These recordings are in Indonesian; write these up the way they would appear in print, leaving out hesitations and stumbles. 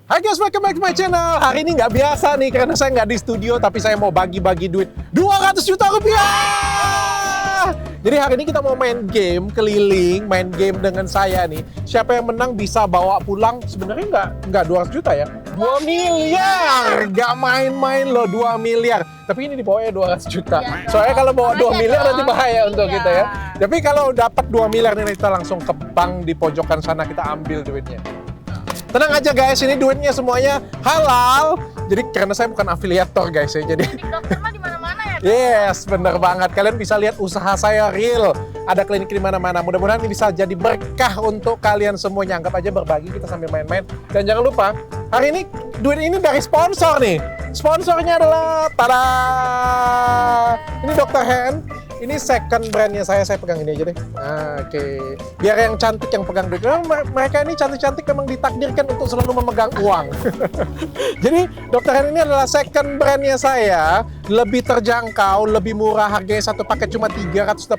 Hai guys, welcome back to my channel. Hari ini nggak biasa nih, karena saya nggak di studio, tapi saya mau bagi-bagi duit 200 juta rupiah. Jadi hari ini kita mau main game keliling, main game dengan saya nih. Siapa yang menang bisa bawa pulang, sebenarnya nggak 200 juta ya. 2 miliar, nggak main-main loh 2 miliar. Tapi ini dibawanya 200 juta. Ya, Soalnya kalau bawa 2 miliar nanti bahaya untuk Iya. kita ya. Tapi kalau dapat 2 miliar nih, kita langsung ke bank di pojokan sana, kita ambil duitnya. Tenang aja guys, ini duitnya semuanya halal. Jadi karena saya bukan afiliator guys ya, jadi Dokter mah di mana-mana ya. yes, bener banget. Kalian bisa lihat usaha saya real. Ada klinik di mana-mana. Mudah-mudahan ini bisa jadi berkah untuk kalian semuanya. Anggap aja berbagi, kita sambil main-main. Dan jangan lupa, hari ini duit ini dari sponsor nih. Sponsornya adalah, tada! Ini Dr. Hand. Ini second brandnya saya pegang ini aja deh. Oke. Biar yang cantik yang pegang duit. Mereka ini cantik-cantik memang ditakdirkan untuk selalu memegang uang. Jadi Dr. Hand ini adalah second brandnya saya. Lebih terjangkau, lebih murah. Harganya satu paket cuma 380.000.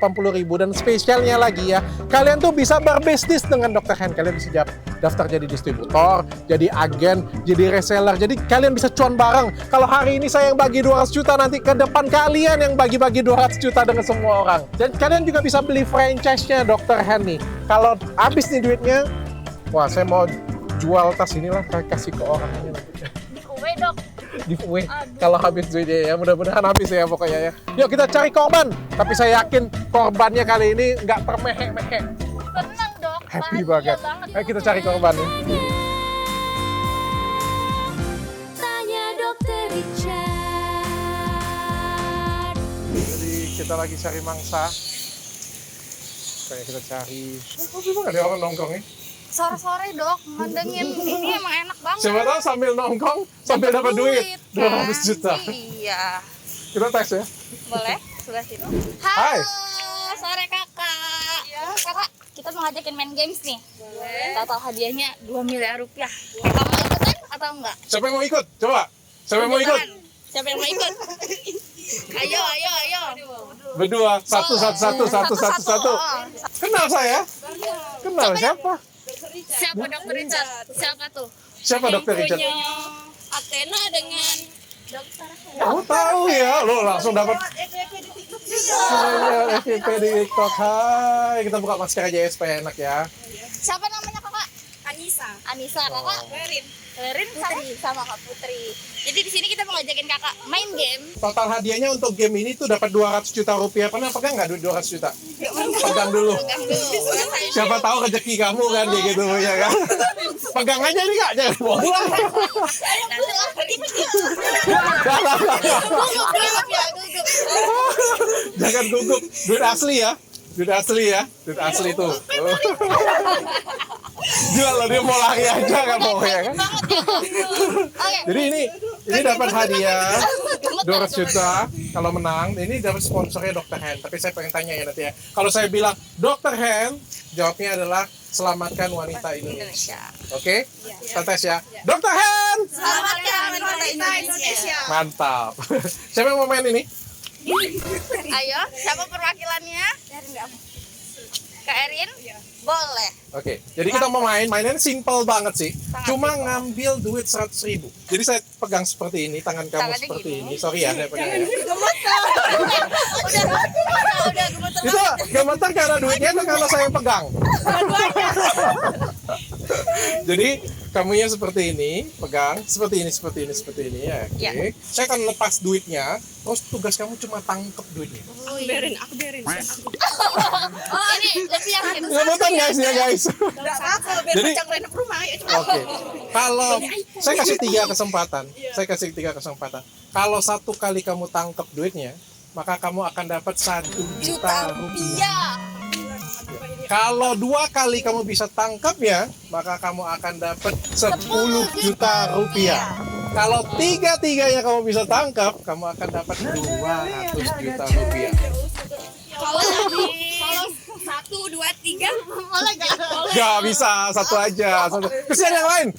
Dan spesialnya lagi ya, kalian tuh bisa berbisnis dengan Dr. Hand. Kalian bisa daftar jadi distributor, jadi agen, jadi reseller. Jadi kalian bisa cuan bareng. Kalau hari ini saya yang bagi 200 juta, nanti ke depan kalian yang bagi-bagi 200 juta dengan semua orang. Dan kalian juga bisa beli franchise-nya Dr. Hand nih. Kalau habis nih duitnya, wah saya mau jual tas inilah, kasih ke orang ini nanti. Giveaway dok. Giveaway kalau habis duitnya ya, mudah-mudahan habis ya pokoknya ya. Yuk kita cari korban, tapi saya yakin korbannya kali ini nggak termehek-mehek. Tenang dok. Happy bahagia banget. Ayo kita cari korban nih. Tanya Dokter Richard. Jadi kita lagi cari mangsa. Kayak kita cari. Kopi banget ya orang nongkrong nih. Sore-sore dok, mandengin ini emang enak banget. Siapa tahu sambil nongkrong, sambil dapat duit 200 juta. Iya. Kita tes ya. Boleh? Sebelah situ. Hai. Halo, sore kakak. Kakak, kita mau ngajakin main games nih. Boleh. Total hadiahnya 2 miliar rupiah. Kakak mau ikutan atau enggak? Siapa yang mau ikut? Coba. Siapa yang mau ikut? Siapa yang mau ikut? Ayo. Berdua. Satu. Kenal saya? Kenal siapa? Siapa Dokter Richard? Siapa tuh? Siapa Dokter Richard? Athena dengan Dokter. Kamu tahu ya, lo langsung dapat. Saya FYP di TikTok. Hai, kita buka masker aja ya supaya enak ya. Siapa namanya kakak? Anissa kakak. Lerin sama Kak Putri. Jadi di sini kita mau ngajakin kakak main game. Total hadiahnya untuk game ini tuh dapat 200 juta rupiah. Pernah pegang nggak duit 200 juta? Pegang dulu. Siapa tahu rezeki kamu kan kayak gitu ya kan? Pegang aja nih kak, jangan bawa pulang. Jangan gugup, duit asli ya. Duit asli tuh. Gila loh, dia mau lari aja kan mau ya kan? Jadi ini dapat hadiah 200 juta kalau menang. Ini dapat sponsornya Dr. Hand. Tapi saya pengen tanya ya nanti ya. Kalau saya bilang Dr. Hand, jawabnya adalah selamatkan wanita Indonesia. Oke? Kita tes ya. Dr. Hand! Selamatkan wanita Indonesia. Mantap. Siapa yang mau main ini? Ayo, siapa perwakilannya? Kak Erin? Boleh. Oke, jadi kita mau mainnya simple banget sih. Cuma ngambil duit 100.000. Jadi saya pegang seperti ini, tangan kamu Tangannya seperti gini. ini. Sorry ya, saya pegang ya. Udah gemeter. Itu gemeter karena duitnya atau karena saya yang pegang? Jadi kamunya seperti ini, pegang seperti ini ya. Oke. Ya. Saya akan lepas duitnya. Terus tugas kamu cuma tangkep duitnya. Aku berin. Oh, ini lebih yakin. Gemeter guys ya guys. Jadi ya, oke. Kalau saya kasih 3 kesempatan. Kalau 1 kali kamu tangkep duitnya, maka kamu akan dapat 1 juta rupiah. Kalau 2 kali kamu bisa tangkapnya, maka kamu akan dapat 10 juta rupiah. Kalau 3-tiganya kamu bisa tangkap, kamu akan dapat 200 juta rupiah. Kalau 1, 2, 3 boleh nggak? Gak bisa, 1 aja. Kesian yang lain.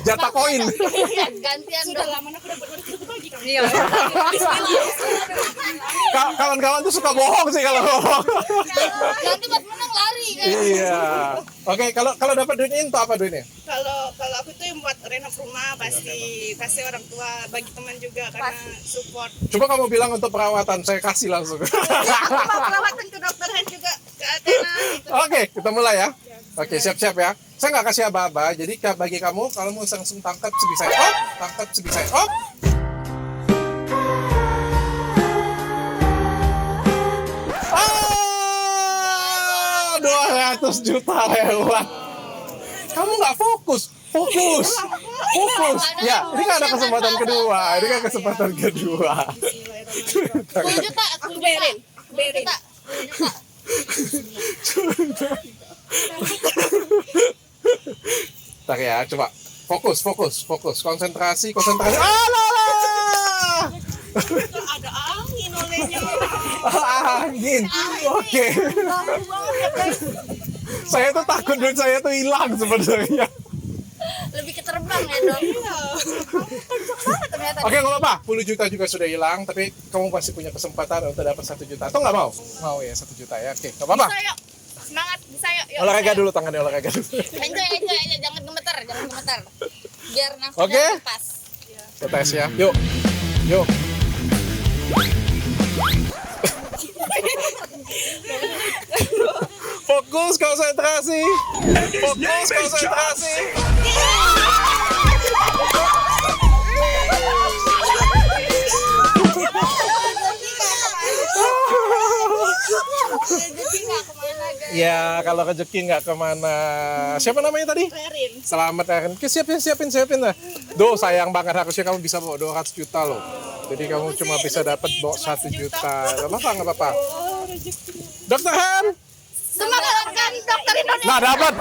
Jatah koin. Gantian dong. Iya. Kawan-kawan tuh suka bohong sih kalau ngomong. Nanti pas menang lari kan. Iya. Oke, kalau dapat duit ini untuk apa duitnya? Kalau aku tuh yang buat renov rumah pasti orang tua, bagi teman juga karena support. Coba kamu bilang untuk perawatan, saya kasih langsung. Perawatan ke dokter Han juga ke Athena. Gitu. Oke, kita mulai ya. Oke, siap-siap ya. Saya nggak kasih aba-aba, jadi bagi kamu, kalau mau langsung tangkap segi saya op, tangkap segi saya op. Ah, 200 juta lewat. Kamu nggak fokus. Ya, ini kan ada kesempatan kedua. 10 juta, aku berin. Ntar ya, coba. Fokus. Konsentrasi. Alah! Ada angin olehnya. Angin. Oke. Saya tuh takut duit saya tuh hilang sebenarnya. Lebih ke terbang ya dong. Ternyata. Oke, nggak apa-apa. 10 juta juga sudah hilang, tapi kamu masih punya kesempatan untuk dapat 1 juta. Atau nggak mau? Mau ya, 1 juta ya. Oke, nggak apa-apa. Bisa yuk. Semangat, bisa yuk. Olahraga dulu, tangannya olahraga dulu. Enjoy aja, jangan gemeter. Biar nafasnya Oke. pas. Kita tes ya. Yuk. Fokus, konsentrasi. Jadi nggak kemana guys. Ya, kalau rezeki nggak kemana. Siapa namanya tadi? Erin. Selamat Erin. Siapin lah. Sayang banget, harusnya kamu bisa bawa 200 juta loh. Jadi kamu cuma bisa dapat bawa 1 juta. Gak apa-apa. Dokter Han. Semangat kan dokter Indonesia. Nah, dapat.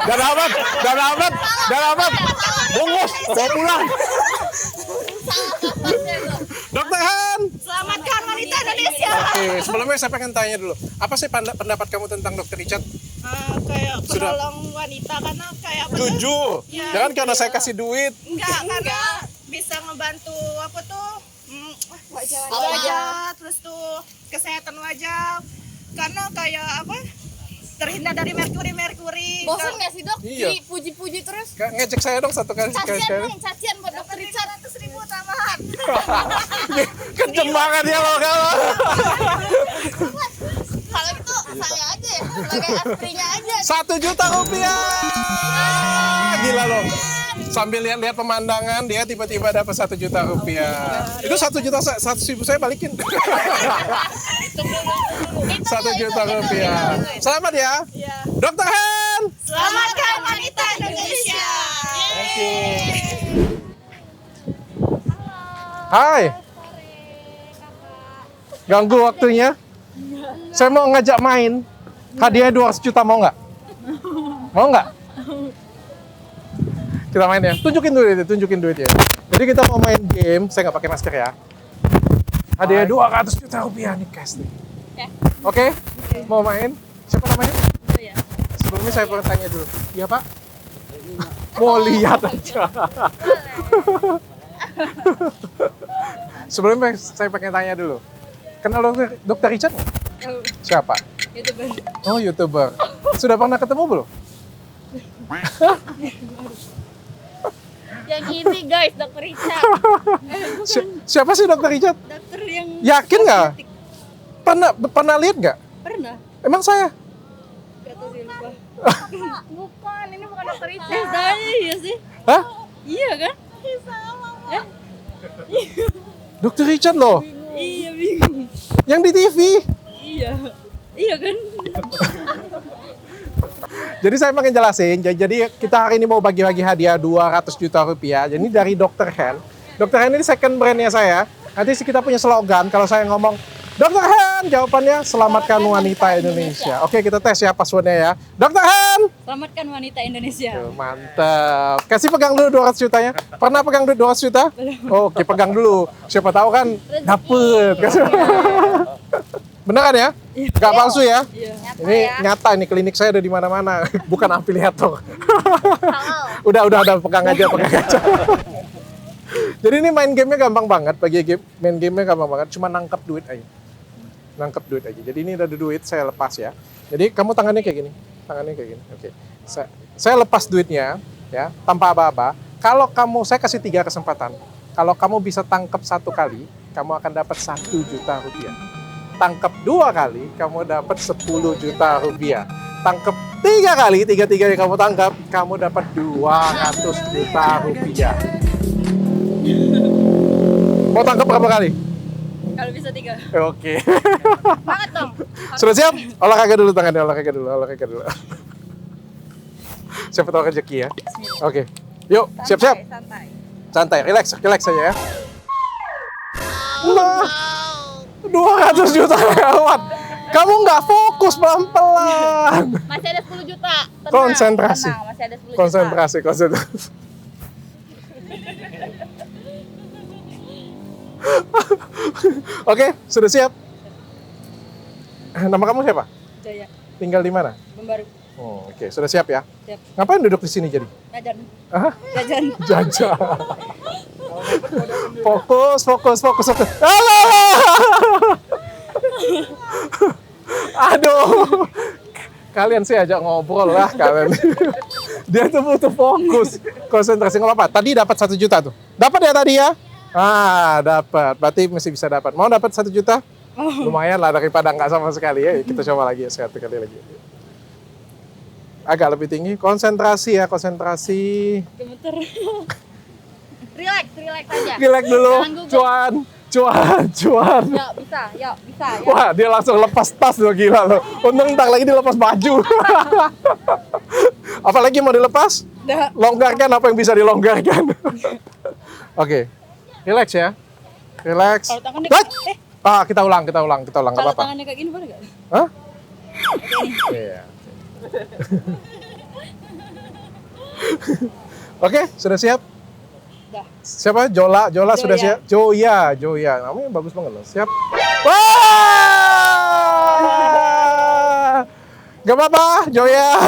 Bungkus, bawa pulang. Dokter Han. Selamatkan wanita Indonesia. Oke, sebelumnya saya pengen tanya dulu. Apa sih pendapat kamu tentang Dokter Richard? Kayak Sudah. penolong wanita karena kayak Jujur. Ya, Jangan karena jujur. saya kasih duit. Enggak, karena bisa ngebantu apa tuh Wajah. terus tuh kesehatan wajah karena kayak apa terhindar dari merkuri. Bosan nggak sih dok? Iya. Dipuji-puji terus. Ngecek saya dong satu kali. Cacian buat dokter Richard. 100.000 tambahan. Kenceng banget ya lo kalau. Kalau itu saya aja ya, sebagai aslinya aja. 1 juta rupiah. Gila loh. Sambil lihat-lihat pemandangan, dia tiba-tiba dapat 1 juta rupiah. Itu 1 juta, 100.000 saya balikin. 1 juta rupiah. Selamat ya. Iya. Dokter Han. Selamatkan wanita Indonesia. Hai. Ganggu waktunya? Saya mau ngajak main. Hadiah 200 juta, mau nggak? Mau nggak? Kita main ya. Tunjukin duitnya. Jadi kita mau main game. Saya nggak pakai masker ya. Hadiah 200 juta rupiah nih, guys. Ya. Oke? Mau main? Siapa namanya? Ya. Sebelumnya saya pengen tanya dulu. Iya, Pak? Mau lihat aja. Sebelumnya saya pengen tanya dulu. Kenal Dokter Richard nggak? Siapa? YouTuber. Oh, YouTuber. Sudah pernah ketemu belum? Yang ini guys, dokter Richard. Siapa sih Dokter Richard? Dokter yang Yakin nggak? Pernah lihat nggak? pernah. Emang saya? Gak tahu sih lupa. Bukan, ini bukan dokter Richard. Iya sih. Hah? Iya kan? Sama. Dokter Richard loh. Iya bingung. Yang di TV. Iya. Iya kan? Jadi saya pengen jelasin. Jadi kita hari ini mau bagi-bagi hadiah 200 juta rupiah. Jadi dari Dokter Han. Dokter Han ini second brandnya saya. Nanti kita punya slogan. Kalau saya ngomong Dokter Han, jawabannya selamatkan wanita Indonesia. Oke, kita tes ya passwordnya ya. Dokter Han. Selamatkan wanita Indonesia. Tuh, mantap. Kasih pegang dulu 200 jutanya. Pernah pegang duit 200 juta? Oke, pegang dulu. Siapa tahu kan dapet. Bener kan ya? Gak palsu ya? Ini nyata, ini klinik saya ada di mana-mana. Bukan afiliator. Udah pegang aja. Jadi ini main gamenya gampang banget. Main gamenya gampang banget. Cuma nangkep duit aja. Jadi ini ada duit, saya lepas ya. Jadi kamu tangannya kayak gini. Oke. Saya lepas duitnya ya, tanpa aba-aba. Kalau saya kasih 3 kesempatan. Kalau kamu bisa tangkap 1 kali, kamu akan dapat 1 juta rupiah. Tangkap 2 kali, kamu dapat 10 juta rupiah. Tangkap 3 kali, 3 yang kamu tangkap, kamu dapat 200 juta rupiah. Mau tangkap berapa kali? Kalau bisa 3. Oke. Banget dong. Sudah siap? Olahraga dulu tangannya, olahraga dulu. Siapa tahu rezeki ya. Oke. Yuk, siap-siap. Santai, relax saja ya. Nah, 200 juta lewat. Kamu nggak fokus pelan-pelan. Masih ada 10 juta. Tenang, Konsentrasi. tenang, masih ada 10 juta. Konsentrasi. Oke, sudah siap? Nama kamu siapa? Jaya. Tinggal di mana? Membaru. Oh, oke, sudah siap ya? Siap. Ngapain duduk di sini jadi? Jajan. Hah? Jajan. Jajan. Fokus. Alah! Aduh. Kalian sih ajak ngobrol lah kalian. Dia tuh butuh fokus. Konsentrasi nggak apa-apa. Tadi dapat 1 juta tuh. Dapat ya tadi ya? Ah, dapat. Berarti masih bisa dapat. Mau dapat 1 juta? Lumayan lah daripada nggak sama sekali ya. Kita coba lagi ya, 1 kali lagi. Agak lebih tinggi. Konsentrasi ya, konsentrasi. Gemeter. Relax aja. Relax dulu. Jangan gugup. Cuan. Yuk, bisa. Ya. Wah, dia langsung lepas tas loh, gila loh. Untung ntar lagi dia lepas baju. Apalagi mau dilepas? Udah. Longgarkan apa yang bisa dilonggarkan. Oke. Relax ya. Relax. Kalau tangan Kita ulang, nggak Kalau apa-apa. tangannya kayak gini boleh nggak? Hah? Iya. Oke, sudah siap? Udah. Siapa? Jola sudah siap? Joya. Namanya bagus banget loh. Siap? Wah! Gak apa-apa, Joya.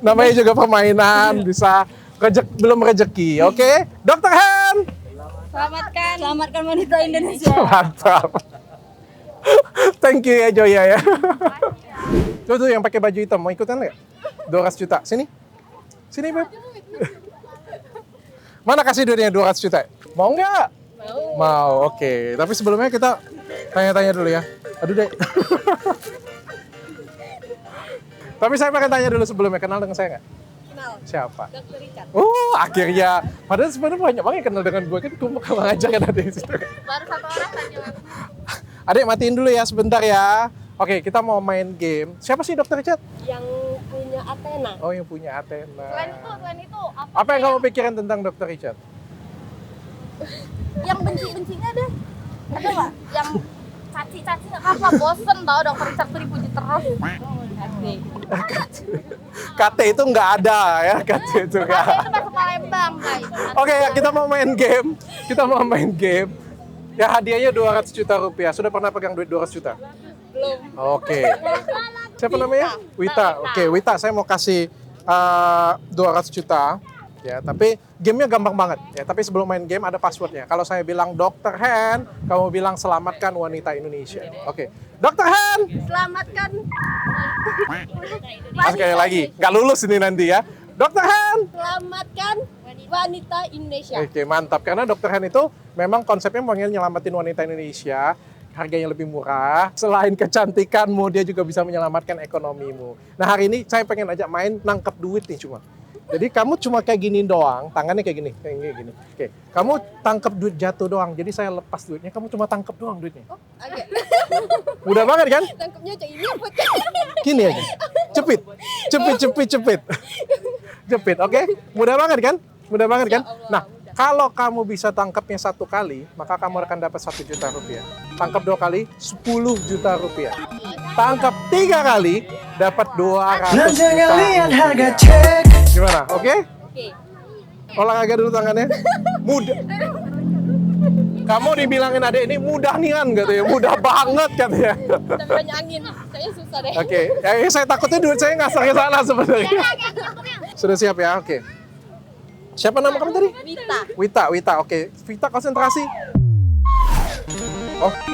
Namanya juga permainan, bisa belum rezeki, oke? Dr. Han! Selamatkan wanita Indonesia. Mantap. Thank you ya, Joya ya. Tuh yang pakai baju hitam, mau ikutan nggak? 200 juta, sini, Beb. Mana kasih duitnya 200 juta? Mau nggak? Mau, oke. Tapi sebelumnya kita tanya-tanya dulu ya. Aduh deh. Tapi saya pengen tanya dulu sebelumnya, kenal dengan saya nggak? Kenal. Siapa? Dr. Richard. Akhirnya. Padahal sebenarnya banyak banget yang kenal dengan gue, kan gue bakal ngajak kan ada di situ. Baru 1 orang saja. Adik, matiin dulu ya sebentar ya. Oke, kita mau main game. Siapa sih Dr. Richard? Yang punya Athena. Oh, yang punya Athena. Selain itu Apa yang kamu pikirin tentang Dr. Richard? Yang benci-bencinya deh. Ada nggak? Yang caci-caci nggak apa? Bosen tau Dr. Richard tuh dipuji terus. KT itu nggak ada ya, KT itu nggak. Itu masuk Palembang, guys. Oke, ya, kita mau main game. Ya, hadiahnya 200 juta rupiah. Sudah pernah pegang duit 200 juta? Belum. Oke. Siapa namanya? Wita. Oke, Wita, saya mau kasih 200 juta. Ya, tapi gamenya gampang banget. Ya, tapi sebelum main game ada passwordnya. Kalau saya bilang Dr. Han, kamu bilang selamatkan wanita Indonesia. Oke. Dr. Han! Selamatkan. Sekali lagi, nggak lulus ini nanti ya. Dr. Han! Selamatkan wanita Indonesia. Oke, mantap. Karena Dr. Han itu memang konsepnya pengen nyelamatin wanita Indonesia. Harganya lebih murah. Selain kecantikanmu, dia juga bisa menyelamatkan ekonomimu. Nah, hari ini saya pengen ajak main nangkep duit nih cuma. Jadi kamu cuma kayak gini doang, tangannya kayak gini. Oke, kamu tangkep duit jatuh doang. Jadi saya lepas duitnya, kamu cuma tangkep doang duitnya. Oke. Mudah banget kan? Tangkapnya kayak ini apa? Gini aja. Cepit. Jepit, oke? Mudah banget kan? Nah, kalau kamu bisa tangkapnya 1 kali, maka kamu akan dapat 1 juta rupiah. Tangkap 2 kali, 10 juta rupiah. Tangkap 3 kali, dapat 200 juta rupiah. Gimana? Oke? Oke. Olahraga dulu tangannya. Mudah. Kamu dibilangin adek ini mudah nian katanya, mudah banget katanya. Tapi banyak angin, kayaknya susah deh. Oke, ya, saya takutnya duit saya ngasar ke sana sebenarnya. Sudah siap ya? Oke. Siapa nama kamu tadi? Wita. Oke, Wita konsentrasi. Oke,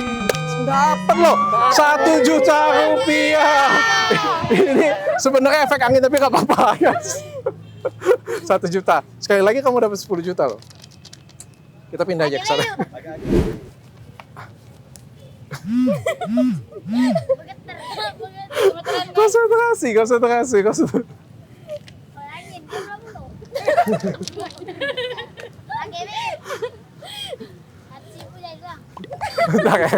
dapat loh 1 juta rupiah. Ini sebenarnya efek angin tapi nggak apa-apa, guys. 1 juta. Sekali lagi kamu dapat 10 juta loh. Kita pindah aja ke sana. Konsentrasi. Bentar ya.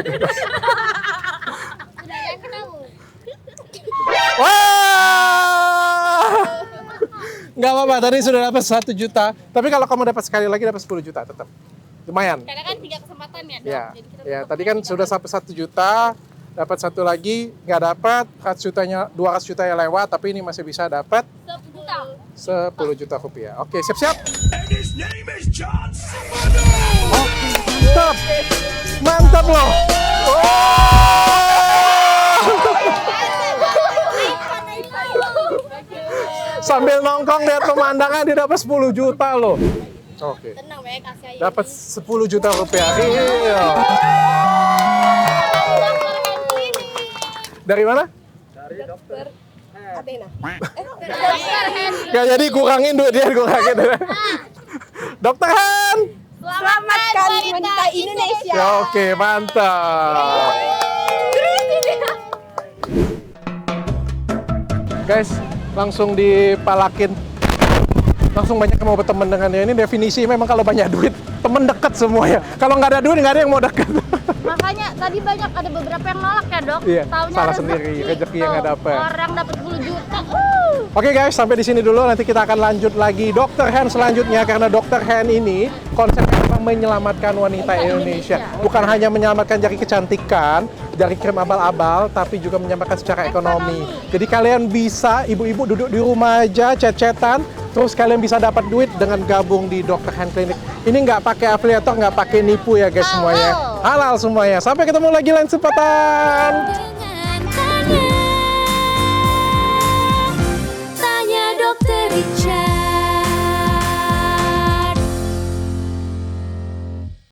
Wah! Nggak apa-apa, tadi sudah dapat 1 juta. Tapi kalau kamu dapat sekali lagi dapat 10 juta tetap. Lumayan. Karena kan 3 kesempatan ya, Dok. Ya, Jadi kita ya tetap tadi kan main sudah sampai 1 juta, dapat 1 lagi, nggak dapat, 200 juta yang lewat, tapi ini masih bisa dapat 10 juta. 10 juta rupiah. Oke, siap-siap. Mantap loh. Sambil nongkrong lihat pemandangan dia dapat 10 juta loh. Oke. Tenang, Bek, kasih aja. Dapat 10 juta rupiah. Iya. Dari mana? Gak jadi kurangin duit dia, kurangin. Dokter Han. Selamatkan wanita Indonesia. Ya, oke, mantap. Guys, langsung dipalakin. Langsung banyak yang mau berteman dengannya. Ini definisi memang kalau banyak duit, temen deket semua ya. Kalau nggak ada duit, nggak ada yang mau deket. Makanya tadi banyak ada beberapa yang nolak ya, Dok. Iya, Taunya salah sendiri, rezeki yang nggak dapet. Orang dapat 10 juta. Oke guys, sampai di sini dulu. Nanti kita akan lanjut lagi Dr. Han selanjutnya. Karena Dr. Han ini konsepnya memang menyelamatkan wanita Indonesia. Bukan hanya menyelamatkan dari kecantikan, dari krim abal-abal, tapi juga menyelamatkan secara ekonomi. Jadi kalian bisa, ibu-ibu duduk di rumah aja, chat-chatan, terus kalian bisa dapat duit dengan gabung di Dr. Han Clinic. Ini nggak pakai afiliator, nggak pakai nipu ya guys semuanya. Halal semuanya. Sampai ketemu lagi lain kesempatan.